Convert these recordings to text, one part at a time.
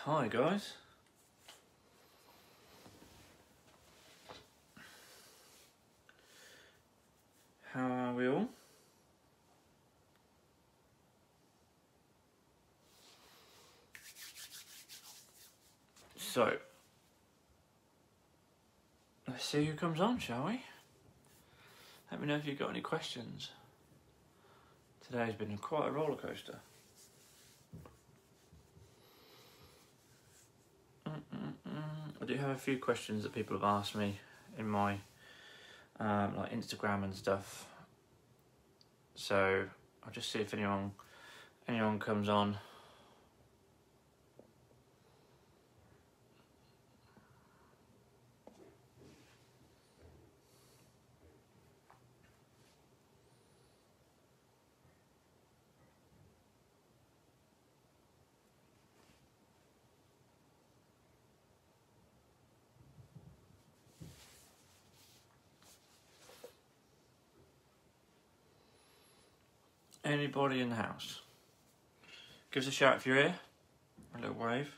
Hi guys. How are we all? So, let's see who comes on, shall we? Let me know if you've got any questions. Today's been quite a roller coaster. I do have a few questions that people have asked me in my like Instagram and stuff. So I'll just see if anyone comes on. Anybody in the house? Give us a shout if you're here. A little wave.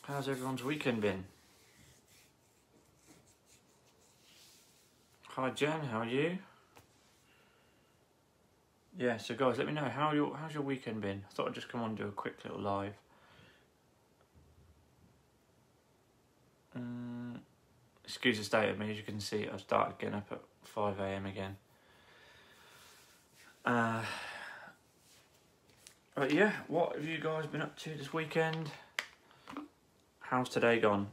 How's everyone's weekend been? Hi Jen, how are you? Yeah, so guys, let me know how's your weekend been. I thought I'd just come on and do a quick little live. Excuse the state of me, as you can see, I've started getting up at 5 AM again. But yeah, what have you guys been up to this weekend? How's today gone?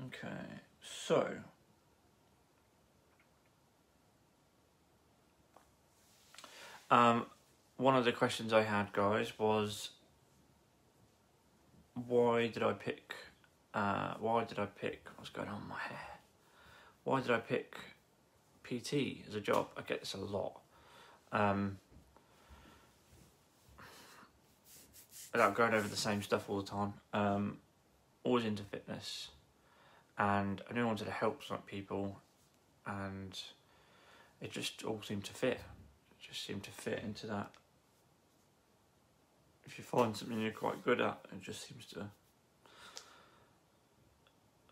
Okay, so one of the questions I had, guys, was why did I pick what's going on with my hair? Why did I pick PT as a job? I get this a lot. Without going over the same stuff all the time. Always into fitness, and I knew I wanted to help some people, and it just all seemed to fit. It just seemed to fit into that. If you find something you're quite good at, it just seems to,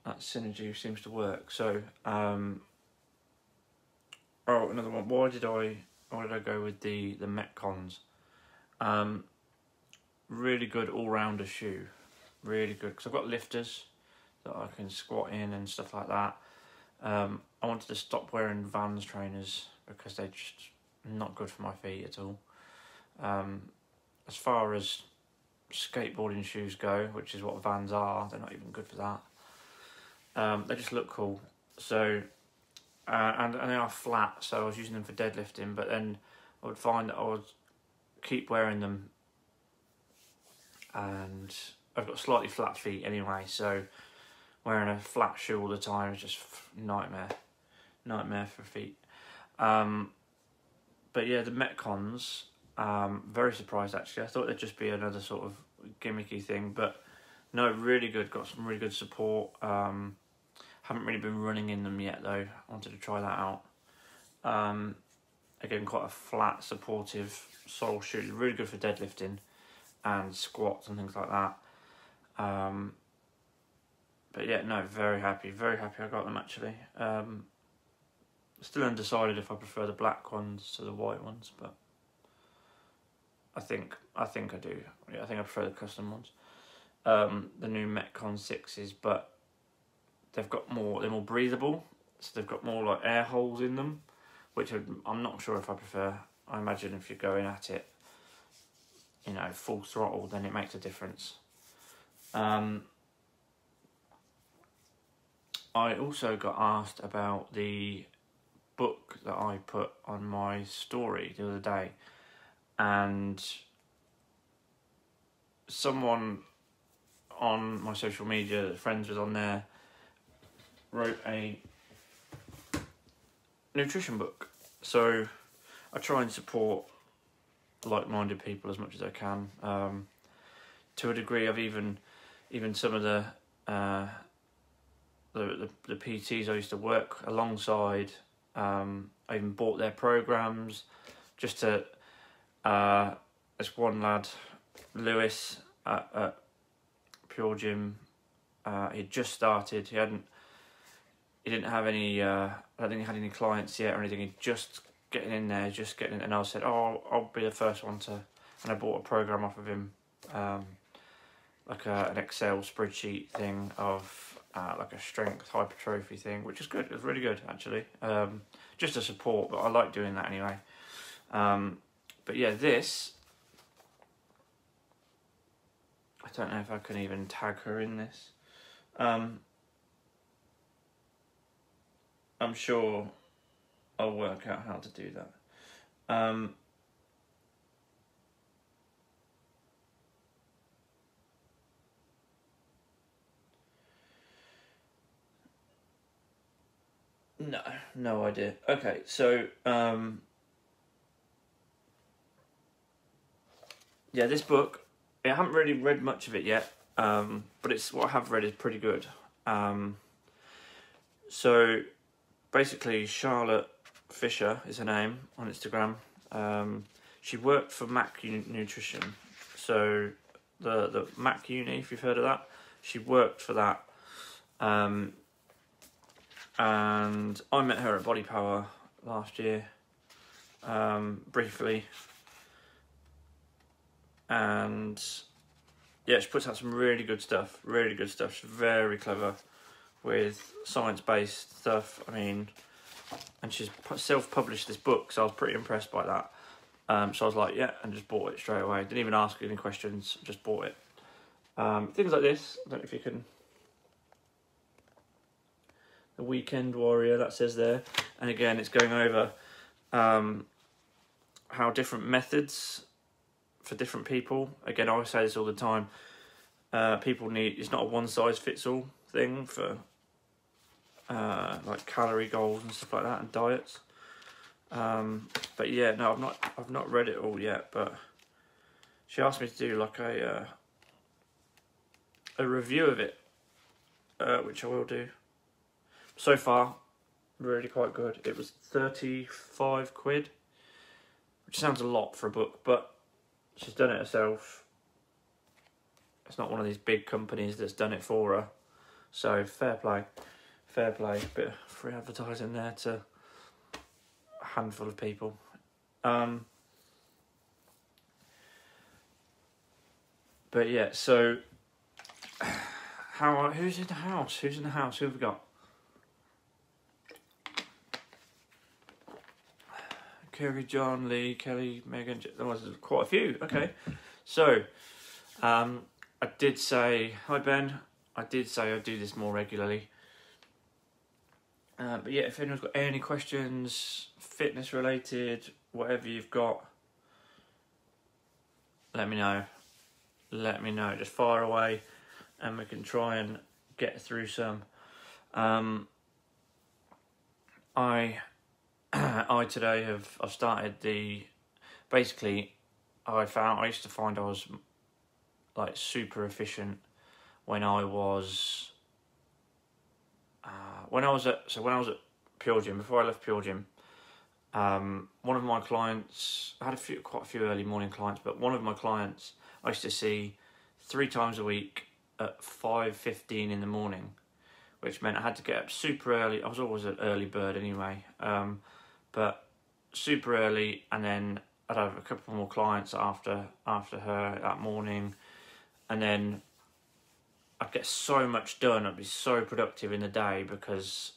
that synergy seems to work. So, oh, another one. Why did I go with the Metcons? Really good all-rounder shoe. Really good, because I've got lifters that I can squat in and stuff like that. I wanted to stop wearing Vans trainers because they're just not good for my feet at all. As far as skateboarding shoes go, which is what Vans are, they're not even good for that. They just look cool. So, and they are flat, so I was using them for deadlifting, but then I would find that I would keep wearing them, and I've got slightly flat feet anyway, so wearing a flat shoe all the time is just nightmare for feet. But yeah, the Metcons, very surprised actually. I thought they'd just be another sort of gimmicky thing, but no, really good. Got some really good support. Haven't really been running in them yet though. I wanted to try that out. Again, quite a flat, supportive sole shoe. Really good for deadlifting and squats and things like that. But yeah, no, very happy I got them actually. Still undecided if I prefer the black ones to the white ones, but I think I do. Yeah, I think I prefer the custom ones. the new Metcon 6s, but they're more breathable, so they've got more like air holes in them, which I'm not sure if I prefer. I imagine if you're going at it, you know, full throttle, then it makes a difference. I also got asked about the book that I put on my story the other day, and someone on my social media, friends was on there, wrote a nutrition book. So I try and support like-minded people as much as I can. To a degree, I've even some of the PTs I used to work alongside, I even bought their programs just to. This one lad, Lewis, at Pure Gym, he'd just started. He didn't have any. I don't think he had any clients yet or anything. He'd just getting in there, and I said, "Oh, I'll be the first one to." And I bought a program off of him, like an Excel spreadsheet thing of like a strength hypertrophy thing, which is good. It was really good actually. Just a support, but I like doing that anyway. But yeah, this. I don't know if I can even tag her in this. I'm sure I'll work out how to do that. No idea. Okay, so yeah, this book, I haven't really read much of it yet, but it's what I have read is pretty good. So basically, Charlotte Fisher is her name on Instagram. She worked for Mac Nutrition, so the Mac Uni, if you've heard of that, she worked for that. And I met her at Body Power last year, briefly. And yeah, she puts out some really good stuff. She's very clever with science-based stuff. I mean, and she's self-published this book, so I was pretty impressed by that. So I was like, yeah, and just bought it straight away. Didn't even ask any questions, just bought it. Things like this, I don't know if you can... The Weekend Warrior, that says there. And again, it's going over how different methods for different people. Again, I always say this all the time. People need... It's not a one-size-fits-all thing for like calorie goals and stuff like that, and diets. But yeah, no, I've not read it all yet, but she asked me to do like a review of it, which I will do. So far, really quite good. It was 35 quid, which sounds a lot for a book, but she's done it herself. It's not one of these big companies that's done it for her, so fair play. Bit of free advertising there to a handful of people. But yeah, so who's in the house? Who have we got? Kerry, John, Lee, Kelly, Megan. There was quite a few. Okay, so I did say hi, Ben. I did say I'd do this more regularly. But yeah, if anyone's got any questions, fitness related, whatever you've got, let me know. Just fire away, and we can try and get through some. I today I've started basically I used to find I was like super efficient when I was at Pure Gym. Before I left Pure Gym, one of my clients, I had quite a few early morning clients, but one of my clients I used to see 3 times a week at 5:15 in the morning, which meant I had to get up super early. I was always an early bird anyway, but super early, and then I'd have a couple more clients after her that morning, and then I'd get so much done. I'd be so productive in the day because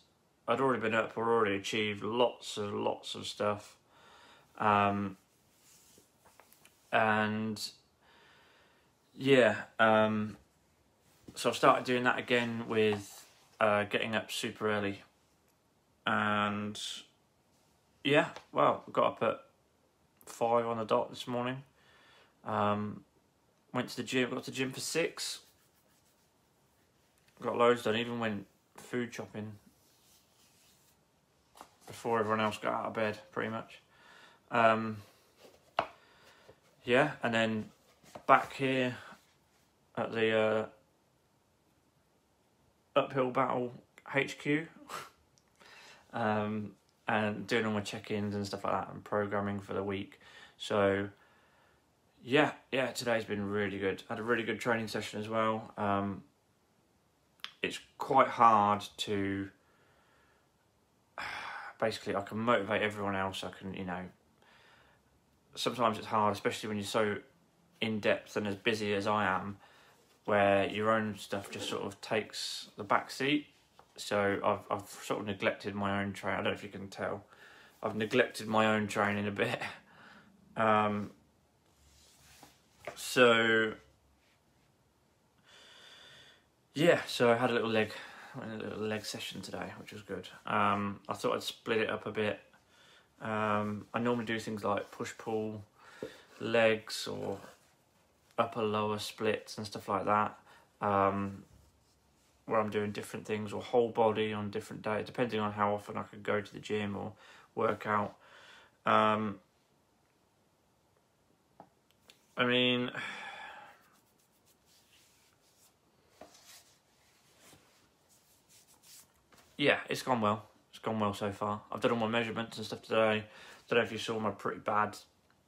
I'd already been up, I'd already achieved lots of stuff. And yeah, so I've started doing that again with getting up super early. And yeah, well, got up at 5 on the dot this morning. Went to the gym, got to the gym for 6. Got loads done, even went food shopping before everyone else got out of bed, pretty much. Yeah, and then back here at the Uphill Battle HQ, and doing all my check-ins and stuff like that, and programming for the week. So yeah, today's been really good. Had a really good training session as well. It's quite hard to, basically I can motivate everyone else. I can, sometimes it's hard, especially when you're so in-depth and as busy as I am, where your own stuff just sort of takes the back seat. So I've sort of neglected my own training. I don't know if you can tell. I've neglected my own training a bit. So yeah, so I had a little leg session today, which was good. I thought I'd split it up a bit. I normally do things like push-pull, legs, or upper-lower splits and stuff like that, where I'm doing different things, or whole body on different days, depending on how often I could go to the gym or work out. I mean, yeah, it's gone well. It's gone well so far. I've done all my measurements and stuff today. Don't know if you saw my pretty bad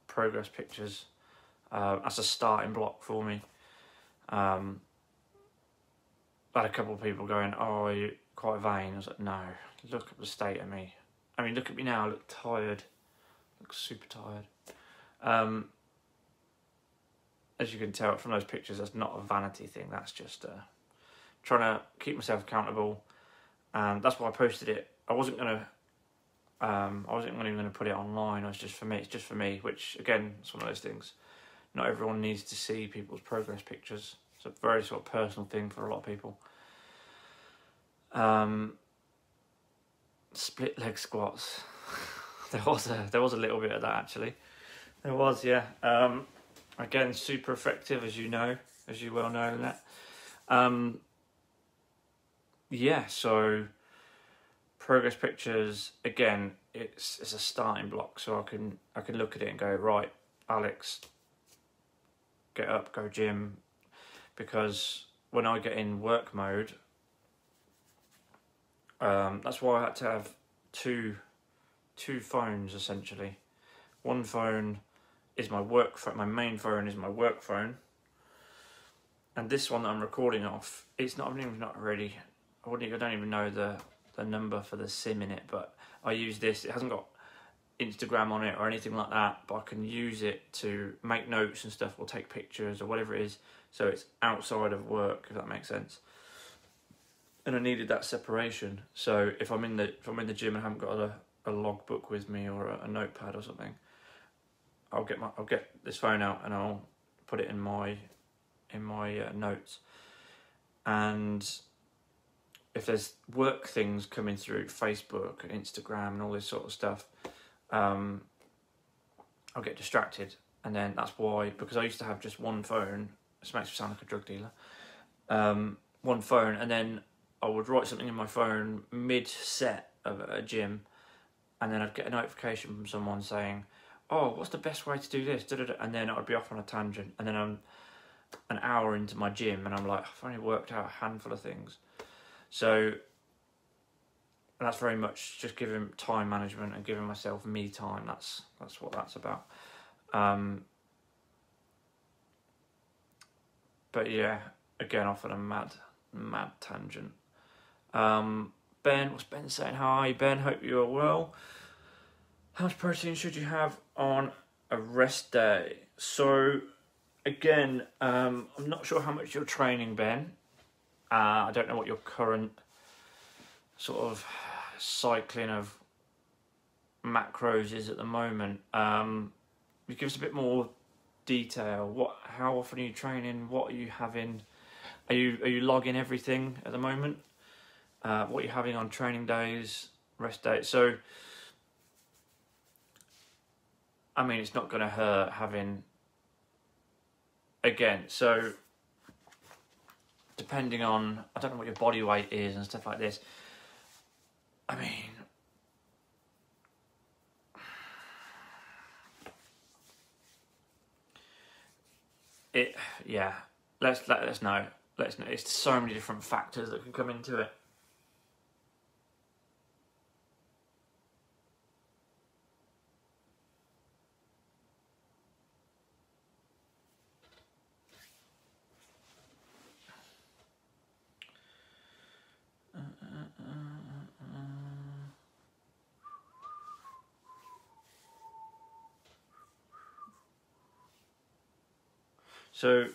progress pictures. That's a starting block for me. I had a couple of people going, "Oh, you're quite vain." I was like, "No, look at the state of me. I mean, look at me now. I look tired. I look super tired." As you can tell from those pictures, that's not a vanity thing. That's just trying to keep myself accountable. And that's why I posted it. I wasn't even gonna put it online. It's just for me. It's just for me. Which again, it's one of those things. Not everyone needs to see people's progress pictures. It's a very sort of personal thing for a lot of people. Split leg squats. there was a little bit of that actually. There was, yeah. Again, super effective, as you well know, Lynette. Yeah, so progress pictures, again, it's a starting block, so I can look at it and go, right, Alex, get up, go gym, because when I get in work mode, that's why I had to have two phones essentially. One phone is my work phone, my main phone is my work phone, and this one that I'm recording off, I don't even know the number for the SIM in it, but I use this. It hasn't got Instagram on it or anything like that, but I can use it to make notes and stuff, or take pictures or whatever it is, so it's outside of work, if that makes sense. And I needed that separation, so if I'm in the gym and I haven't got a logbook with me or a notepad or something, I'll get this phone out and I'll put it in my notes. And if there's work things coming through Facebook and Instagram and all this sort of stuff, I'll get distracted. And then that's why, because I used to have just one phone, this makes me sound like a drug dealer, one phone, and then I would write something in my phone mid-set of a gym, and then I'd get a notification from someone saying, "Oh, what's the best way to do this?" And then I'd be off on a tangent, and then I'm an hour into my gym and I'm like, I've only worked out a handful of things. So that's very much just giving time management and giving myself me time. That's what that's about. But yeah, again, off on a mad tangent. Ben, what's Ben saying? Hi, Ben, hope you are well. How much protein should you have on a rest day? So again, I'm not sure how much you're training, Ben. I don't know what your current sort of cycling of macros is at the moment. You give us a bit more detail. How often are you training? What are you having? Are you logging everything at the moment? What you're having on training days, rest days. So, I mean, it's not going to hurt having, again, so depending on, I don't know what your body weight is and stuff like this. I mean, yeah, let us know. Let us know. It's so many different factors that can come into it. So,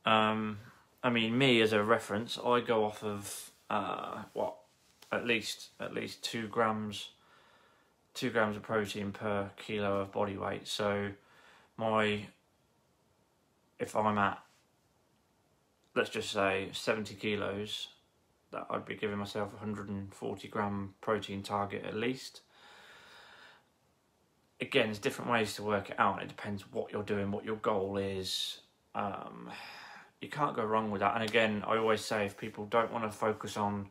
I mean, me as a reference, I go off of at least 2 grams of protein per kilo of body weight. So, if I'm at, let's just say 70 kilos, that I'd be giving myself 140 gram protein target at least. Again, there's different ways to work it out. It depends what you're doing, what your goal is. You can't go wrong with that. And again, I always say, if people don't want to focus on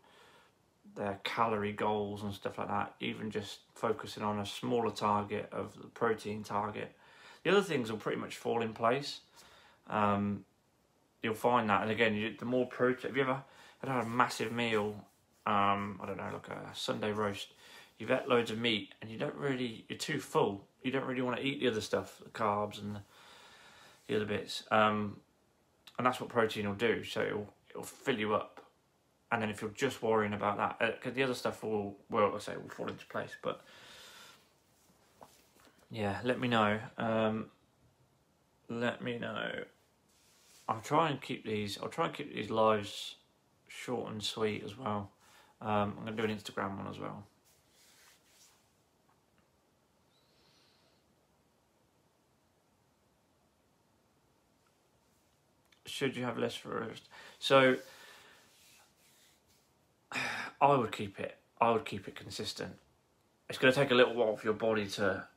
their calorie goals and stuff like that, even just focusing on a smaller target of the protein target, the other things will pretty much fall in place. You'll find that. And again, the more protein, have you ever had a massive meal, I don't know, like a Sunday roast, you've ate loads of meat and you're too full. You don't really want to eat the other stuff, the carbs and the other bits. And that's what protein will do. So it'll fill you up. And then if you're just worrying about that, because the other stuff will fall into place. But yeah, let me know. Let me know. I'll try and keep these lives short and sweet as well. I'm going to do an Instagram one as well. Should you have less for a rest? So I would keep it consistent. It's going to take a little while for your body to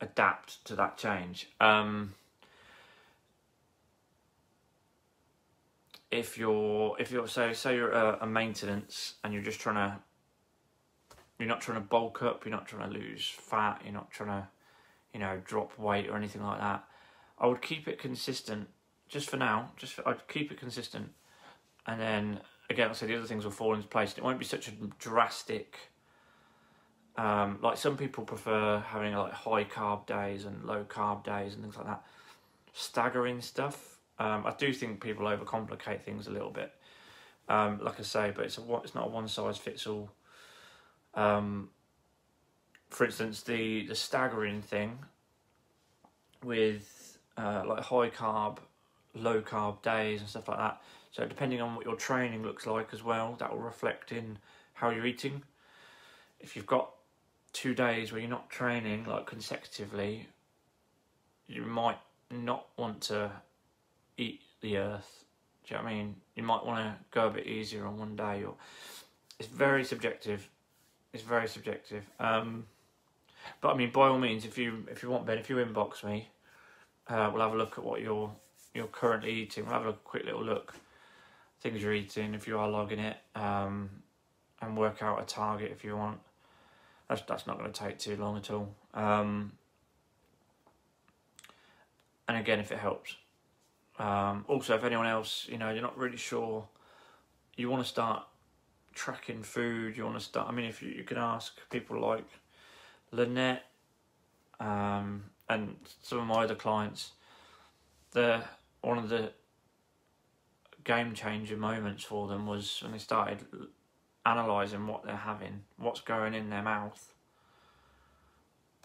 adapt to that change. If you're say you're a maintenance and you're not trying to bulk up, you're not trying to lose fat, you're not trying to, drop weight or anything like that, I would keep it consistent just for now. I'd keep it consistent, and then again, I say the other things will fall into place. It won't be such a drastic. Like some people prefer having like high carb days and low carb days and things like that. Staggering stuff. I do think people overcomplicate things a little bit. Like I say, but it's not a one size fits all. For instance, the staggering thing with like high carb, low carb days and stuff like that. So depending on what your training looks like as well, that will reflect in how you're eating. If you've got 2 days where you're not training like consecutively, you might not want to eat the earth. Do you know what I mean? You might want to go a bit easier on one day. It's very subjective. But I mean, by all means, if you want, Ben, if you inbox me, we'll have a look at what you're currently eating. We'll have a quick little look, things you're eating, if you are logging it, and work out a target if you want. That's not going to take too long at all. And again, if it helps. Also, if anyone else, you're not really sure, you want to start tracking food, if you can ask people like Lynette, and some of my other clients, one of the game changer moments for them was when they started analysing what they're having, what's going in their mouth,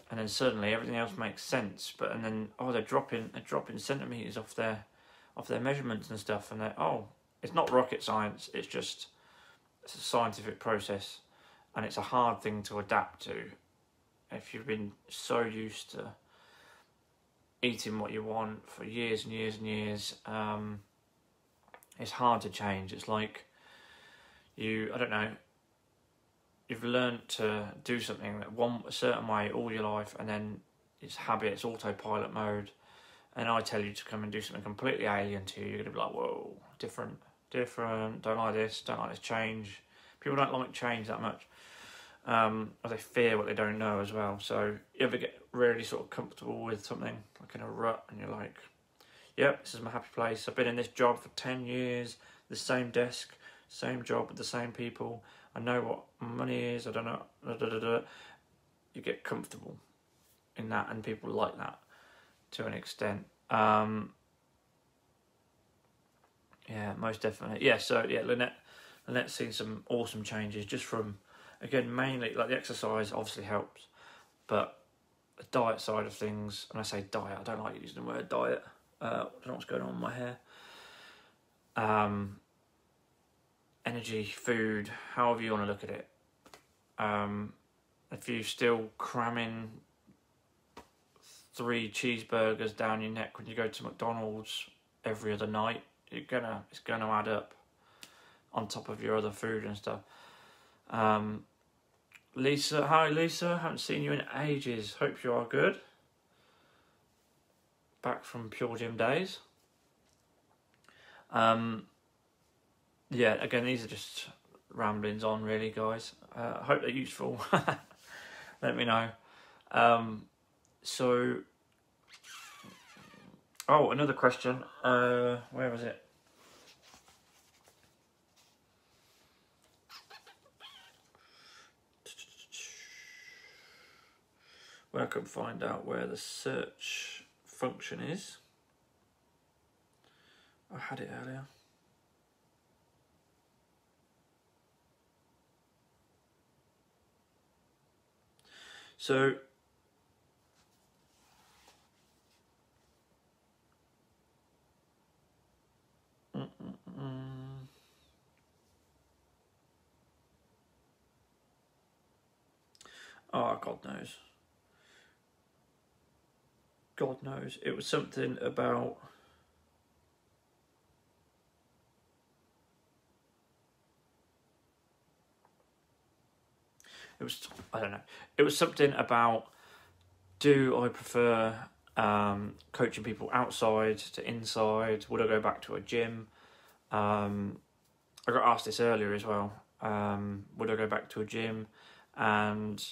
and then suddenly everything else makes sense. But they're dropping centimetres off their off their measurements and stuff, and it's not rocket science. It's a scientific process, and it's a hard thing to adapt to if you've been so used to eating what you want for years and years and years. It's hard to change. It's like I don't know, you've learned to do something a certain way all your life, and then it's habit, it's autopilot mode, and I tell you to come and do something completely alien to you, you're going to be like, whoa, different, don't like this change. People don't like change that much. Or they fear what they don't know as well. So you ever get really sort of comfortable with something, like in a rut, and you're like, yep, this is my happy place. I've been in this job for 10 years, the same desk, same job with the same people. I know what money is, I don't know, You get comfortable in that, and people like that to an extent. Yeah, most definitely. Yeah, so yeah, Lynette's seen some awesome changes just from, again, mainly, like the exercise obviously helps, but the diet side of things, and I say diet, I don't like using the word diet, I don't know what's going on with my hair. Energy, food, however you want to look at it. If you're still cramming 3 cheeseburgers down your neck when you go to McDonald's every other night, it's gonna add up on top of your other food and stuff. Lisa, hi Lisa, haven't seen you in ages. Hope you are good. Back from Pure Gym days. Yeah, again, these are just ramblings on, really, guys. Hope they're useful. Let me know. Another question. Where was it? Where I can find out where the search function is. I had it earlier. So, oh, God knows. God knows. It was something about... I don't know. It was something about, do I prefer coaching people outside to inside? Would I go back to a gym? I got asked this earlier as well. Would I go back to a gym? And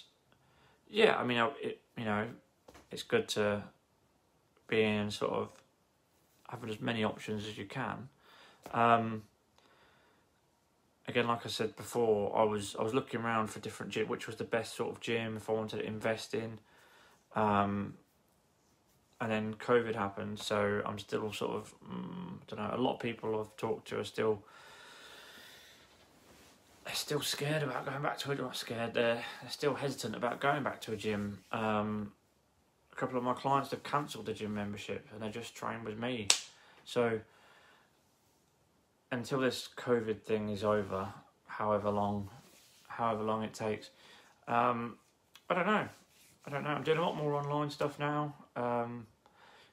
yeah, I mean, it's good to be in sort of having as many options as you can. Again, like I said before, I was looking around for different gym, which was the best sort of gym if I wanted to invest in. And then COVID happened, so I'm still sort of, don't know, a lot of people I've talked to are still scared about going back to it. Not scared, they're still hesitant about going back to a gym. A couple of my clients have cancelled the gym membership and they just train with me. So until this COVID thing is over, however long it takes, I don't know. I'm doing a lot more online stuff now.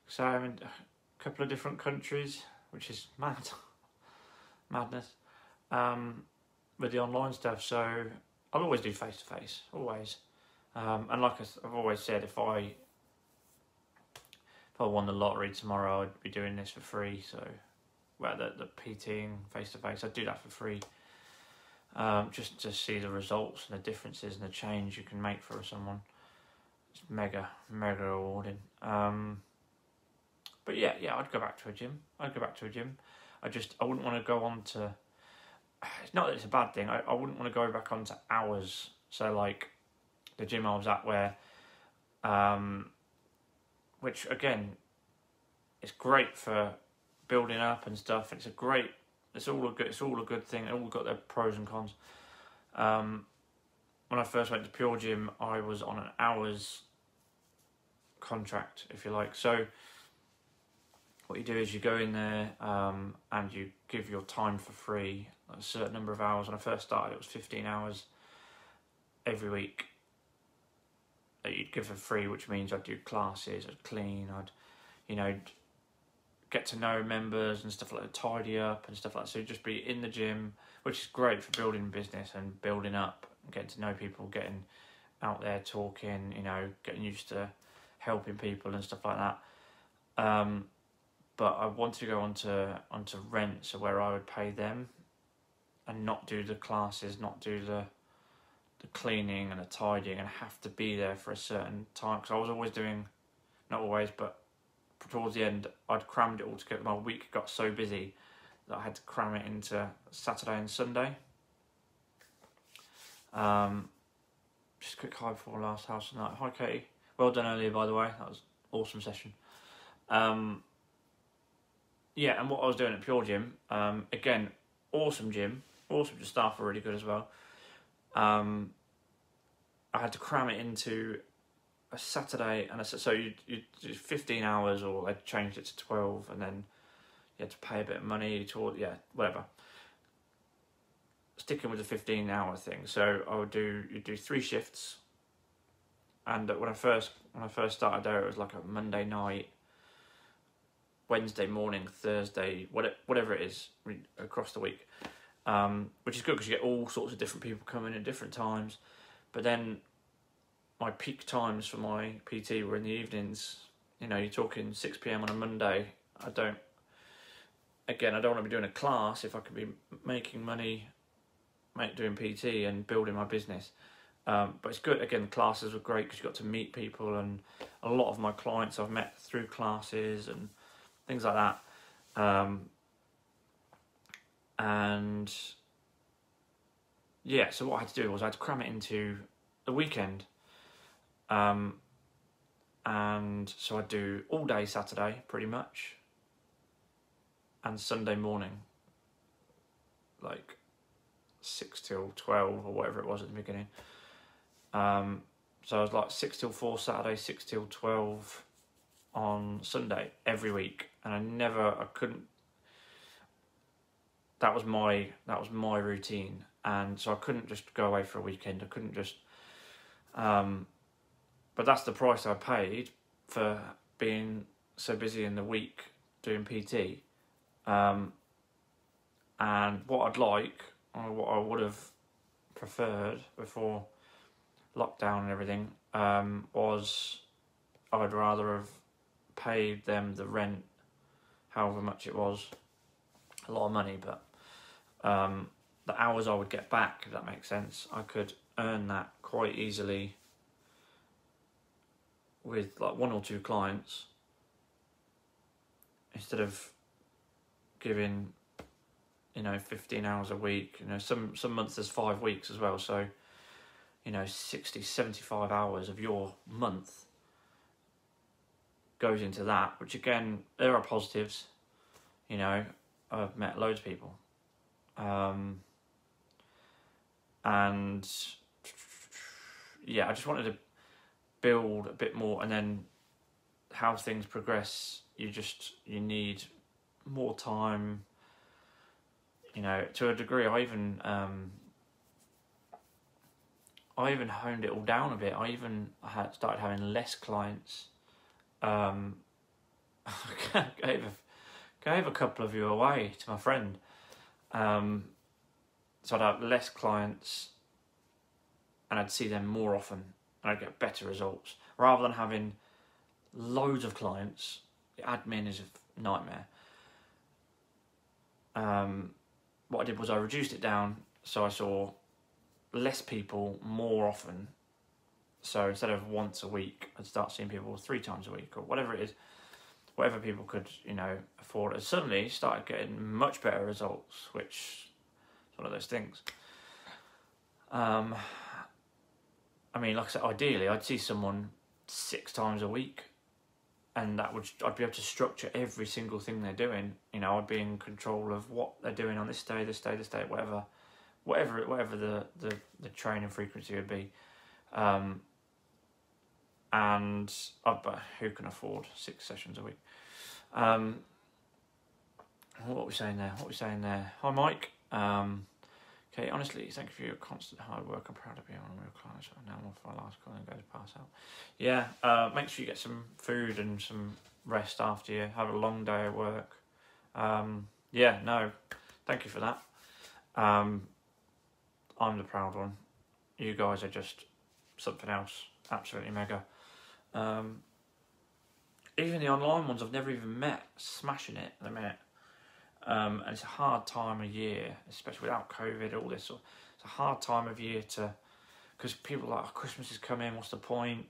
So I'm in a couple of different countries, which is madness. With the online stuff, so I'll always do face to face, always. And like I've always said, if I won the lottery tomorrow, I'd be doing this for free. So, well, the PTing face to face, I'd do that for free. Just to see the results and the differences and the change you can make for someone. It's mega rewarding. But yeah, I'd go back to a gym. I wouldn't want to go on to... It's not that it's a bad thing. I wouldn't want to go back onto hours. So like the gym I was at where... which again, it's great for building up and stuff. It's all a good thing. It all got their pros and cons. When I first went to Pure Gym, I was on an hour's contract, if you like. So what you do is you go in there and you give your time for free, like a certain number of hours. When I first started, it was 15 hours every week that you'd give for free, which means I'd do classes, I'd clean, I'd, you know, get to know members and stuff like that, tidy up and stuff like that. So just be in the gym, which is great for building business and building up, and getting to know people, getting out there talking, you know, getting used to helping people and stuff like that. But I wanted to go onto rent, so where I would pay them and not do the classes, not do the cleaning and the tidying, and have to be there for a certain time. Because I was always doing, not always, but towards the end, I'd crammed it all together. My week got so busy that I had to cram it into Saturday and Sunday. Just a quick hi before last house tonight. Hi Katie, well done earlier by the way. That was an awesome session. Yeah, and what I was doing at Pure Gym, again, awesome gym, awesome. The staff were really good as well. I had to cram it into a Saturday, and so you do 15 hours, or they changed it to 12, and then you had to pay a bit of money toward, yeah, whatever. Sticking with the 15-hour thing, so you'd do 3 shifts, and when I first started there, it was like a Monday night, Wednesday morning, Thursday, whatever it is, across the week, which is good because you get all sorts of different people coming at different times. But then my peak times for my PT were in the evenings. You know, you're talking 6 p.m. on a Monday. I don't want to be doing a class if I could be making money, doing PT and building my business. But it's good. Again, the classes were great because you got to meet people, and a lot of my clients I've met through classes and things like that. And yeah, so what I had to do was I had to cram it into the weekend. And so I'd do all day Saturday pretty much, and Sunday morning, like 6 till 12 or whatever it was at the beginning. So I was like 6 till 4 Saturday, 6 till 12 on Sunday every week, and I couldn't. That was my routine, and so I couldn't just go away for a weekend. I couldn't just. But that's the price I paid for being so busy in the week doing PT. And what I'd like, or what I would have preferred before lockdown and everything, was I'd rather have paid them the rent, however much it was, a lot of money, but the hours I would get back, if that makes sense, I could earn that quite easily with like 1 or 2 clients, instead of giving, 15 hours a week. Some months there's 5 weeks as well, so 60, 75 hours of your month goes into that, which again, there are positives. I've met loads of people, and yeah, I just wanted to build a bit more, and then how things progress, you need more time, to a degree. I even honed it all down a bit. I started having less clients. I gave a couple of you away to my friend. So I'd have less clients, and I'd see them more often, and I'd get better results. Rather than having loads of clients, the admin is a nightmare. What I did was I reduced it down, so I saw less people more often. So instead of once a week, I'd start seeing people 3 times a week, or whatever it is, whatever people could, afford. And suddenly started getting much better results, which is one of those things. Like I said, ideally, I'd see someone 6 times a week, and I'd be able to structure every single thing they're doing. I'd be in control of what they're doing on this day, whatever the training frequency would be. But who can afford 6 sessions a week? What are we saying there? What are we saying there? Hi, Mike. Okay, honestly, thank you for your constant hard work. I'm proud of you on a real client. So now I'm off my last call and go to pass out. Yeah, make sure you get some food and some rest after you have a long day at work. Yeah, no, thank you for that. I'm the proud one. You guys are just something else. Absolutely mega. Even the online ones I've never even met, smashing it at the minute. And it's a hard time of year, especially without COVID, all this. It's a hard time of year because people are like, oh, Christmas is coming, what's the point?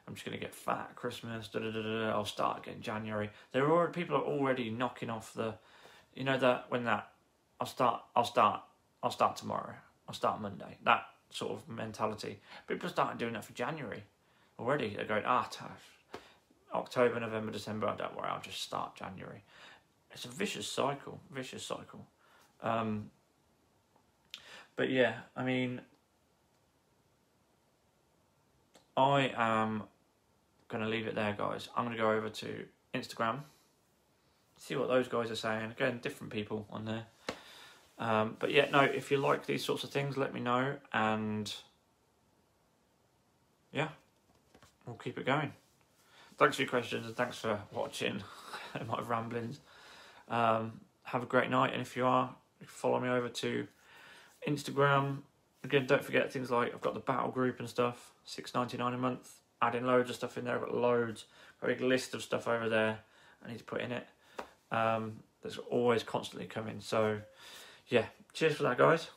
I'm just going to get fat at Christmas, I'll start again in January. People are already knocking off the, you know, I'll start tomorrow, I'll start Monday, that sort of mentality. People are starting doing that for January already. They're going, October, November, December, don't worry, I'll just start January. It's a vicious cycle. But yeah, I mean, I am going to leave it there, guys. I'm going to go over to Instagram, see what those guys are saying. Again, different people on there. But yeah, no, if you like these sorts of things, let me know. And yeah, we'll keep it going. Thanks for your questions and thanks for watching my ramblings. Have a great night, and if you are, follow me over to Instagram. Again, don't forget things like I've got the battle group and stuff, $6.99 a month, adding loads of stuff in there. I've got loads, a big list of stuff over there I need to put in it. There's always constantly coming. So yeah, cheers for that, guys.